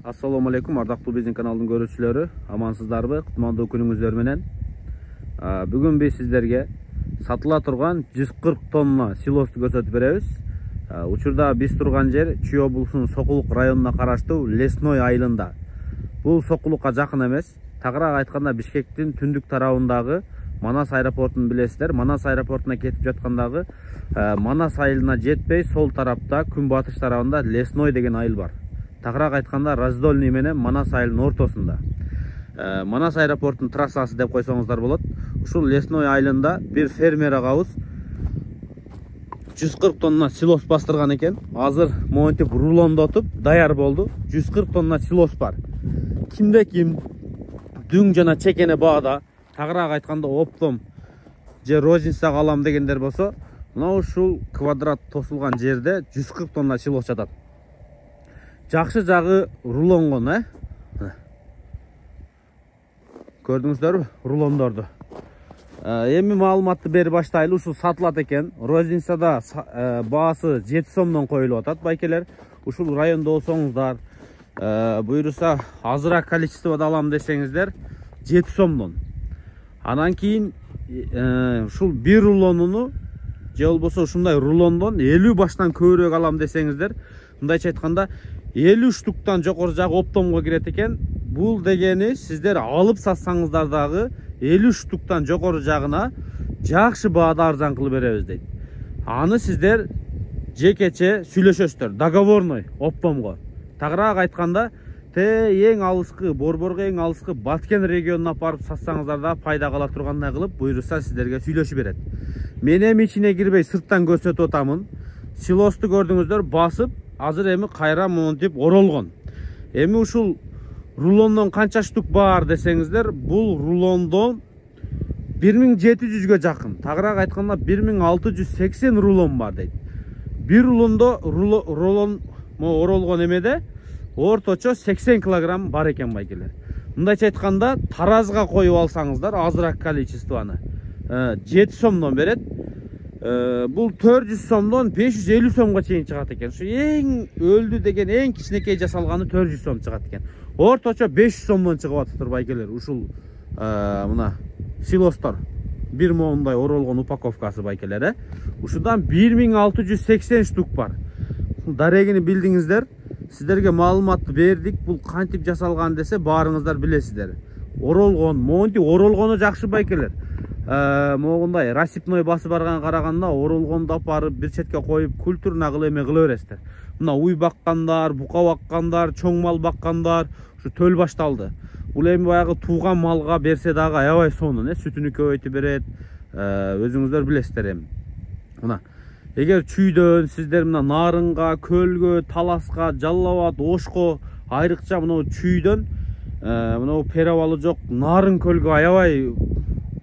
Assalamu alaikum, ардактуу биздин каналдын көрүүчүлөрү, амансыздарбы? Кутмандуу күнүңүздөр менен. Бүгүн биз сиздерге сатыла турган 140 тонна силосту көрсөтүп беребиз. Учурда биз турган жер Чүй облусунун Сокулук районуна караштуу Лесной айылында. Бул Сокулукка жакын эмес, тагыраак айтканда Бишкектин түндүк тарабындагы Манас аэропортун билесиздер. Манас аэропортуна кетип жаткандагы Манас айылына жетпей сол тарапта күнбатыш тарабында Лесной деген айыл бар. Тагыраак айтканда Раздольный менен Манас айылынын ортосунда. Манас аэропортунун трассасы деп койсоңуздар болот. Ушул Лесной айылында бир фермер агабыз 140 тонна силос бастырган экен. Азыр монтип рулондотуп даяр болду. 140 тонна силос бар. Кимде ким дүң жана чекене баада, тагыраак айтканда оптом же розницага алам дегендер болсо, мына ушул квадрат тосулган жерде 140 тонна силос жатат. Жакшы жагы рулонгон, көрдүңүздөрбү рулондорду. Эми маалыматты берип баштайлы. Ушул сатылат экен. Розницада баасы 7 сомдон коюлуп атат, байкелер. Ушул райондо болсоңуздар, буйруса азыраак количествода алам десеңиздер 7 сомдон. Анан кийин ушул бир рулонуну же болбосо ушундай рулондон 50 баштан көбүрөөк алам десеңиздер, мындайча айтканда 50 штуктан жокору жагы оптомго кирет экен. Бул дегени сиздер алып сатсаңыздар дагы 50 штуктан жокору жагына жакшы баада арзан кылып беребиз дейт. Аны сиздер жекече сүйлөшөсүздөр, договорной оптомго. Тагыраак айтканда эң алыскы, Борборго эң алыскы Баткен регионуна апарып сатсаңыздар да пайда кала тургандай кылып буйруса сиздерге сүйлөшүп берет. Мен эми ичине кирбей сырттан көрсөтүп атамын. Силосту көрдүңүздөр, басып, азыр эми кайра монтип оролгон. Эми ушул рулондон канча штук бар десеңиздер, бул рулондон 1700-гө жакын. Тагыраак айтканда 1680 рулон бар дейт. Бир рулондо рулон оролгон эмеде орточо 80 килограмм бар экен, байкелер. Мындайча айтканда таразга коюп алсаңыздар азыраак количествоны 7 сомдон берет. Бул 400 сомдон 550 сомго чейин чыгат экен. Ушу эң өлдү деген эң кичинекей жасалганы 400 сом чыгат экен. Орточо 500 сомдон чыгып атыптыр, байкелер. Ушул мына силостор бир моундай оролгон упаковкасы, байкелер. Ушудан 1680 штук бар. Дарегини билдиңиздер. Сиздерге маалыматты бердик. Бул кантип жасалган десе баарыңыздар билесиздер. Оролгон, монти оролгону жакшы, байкелер. Могундай рассипной басып барган караганда оролгонду апарып бир четке коюп культурна кылып эме кыла бересиздер. Мына уй баккандар, бука баккандар, чоң мал баккандар ушу төл башталды. Бул эми баягы тууган малга берсе дагы аябай сонун, сүтүнү көбөйтүп берет. Өзүңүздөр билесиздер эми. Мына эгер чүйдөн сиздер мына Нарынга, Көлгө, Таласка, Жалал Абад, Ошко, айрыкча мына чүйдөн мына перевалы жок Нарын көлгө аябай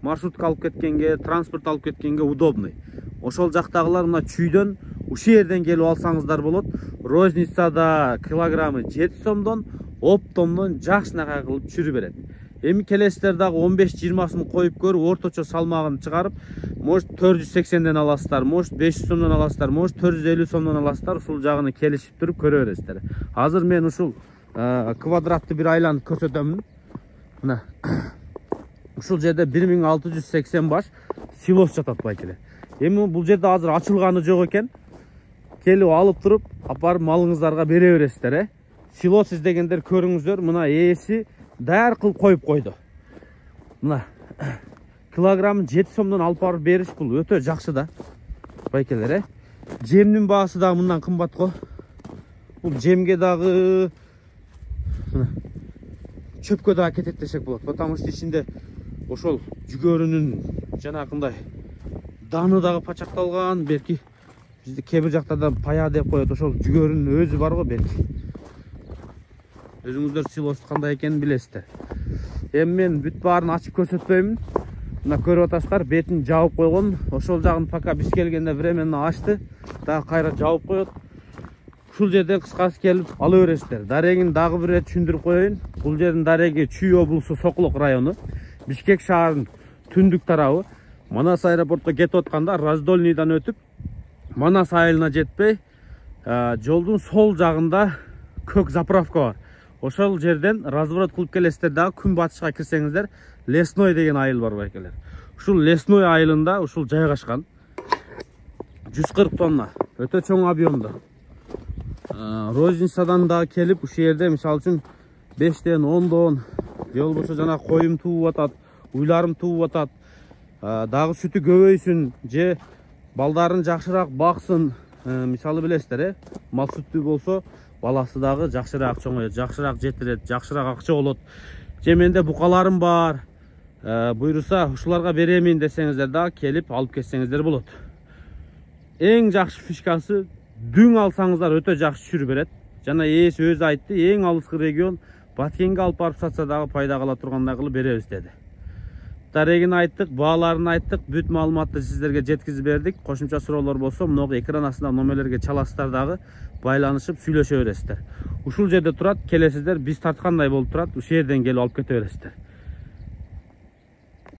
маршрутка алып кеткенге, транспорт алып кеткенге удобный. Ошол жактагылар мына чүйдөн ушул жерден келип алсаңыздар болот. Розницада килограммы 7 сомдон, оптомдон жакшынакай кылып чүрү берет. Эми келесиздер дагы 15-20сын коюп көрүп, орточо салмагын чыгарып, может 480ден аласыздар, может 500 сомдон аласыздар, может 450 сомдон аласыздар. Ушул жагыны келишип туруп көрө бересиздер. Азыр мен ушул квадратты бир айланып көрсөтөмүн. Мына ушул жерде 1680 баш силос жатат, байкелер. Эми бул жерде азыр ачылганы жок экен. Келип алып туруп, апарып малыңыздарга бере бересиздер. Силос издегендер көрүңүздөр, мына ээси даяр кылып коюп койду. Мына килограммын 7 сомдон алып барып бериш бул өтө жакшы да, байкелер. Жемдин баасы дагы мындан кымбат го. Бул жемге дагы чөпкө дагы кетет десек болот. Потому что ичинде ошол жүгөрүнүн жанакындай даны дагы пачакталган, белки бизде кээ бир жактарда пая деп коет. Ошол жүгөрүнүн өзү бар го, белки. Өзүңүздөр силос кандай экенин билесиздер. Эми мен бүт баарын ачып көрсөтпөймүн. Мына көрүп атасыздар, бетин жаап койгон. Ошол жагын пока биз келгенде временно ачты, дагы кайра жаап коет. Ушул жерден кыскасы келип ала бересиздер. Дарегин дагы бир рет түшүндүрүп коеюн. Бул жердин дареги Чүй облусу Сокулук району, Бишкек шаарынын түндүк тарабы. Манас аэропортко кетип атканда Раздольныйдан өтүп, Манас айылына жетпей, жолдун сол жагында көк заправка бар. Ошол жерден разворот кылып келесиздер дагы күн батышка кирсеңиздер, Лесной деген айыл бар байкелер. Ушул Лесной айылында ушул жайгашкан. 140 тонна, өтө чоң объемдо. Розницадан да келип ушул жерде мисалы үчүн 5ден 10дон же болбосо жана коюм тууп атат, уйларым тууп атат. Дагы сүтү көбөйсүн же балдарын жакшыраак баксын. Мисалы билесиздер, мал сүттүү болсо баласы дагы жакшыраак чоңойот, жакшыраак жетирет, жакшыраак акча болот. Же менде букаларым бар, буйруса ушуларга беремин десеңиздер дагы келип алып кетсеңиздер болот. Эң жакшы фишкасы дүң алсаңыздар өтө жакшы чүрү берет. Жана ээси өзү айтты, эң алыскы регион Баткенге алып барып сатса дагы пайда кала тургандай кылып беребиз деди. Тарегин айттык, бааларын айттык, бүт маалыматты сиздерге жеткизип бердик. Кошумча суроолор болсо, мынагы экран астында номерлерге чаласыздар дагы байланышып сүйлөшө бересиздер. Ушул жерде турат, келесиздер, биз тарткандай болуп турат, ушул жерден келип алып кете бересиздер.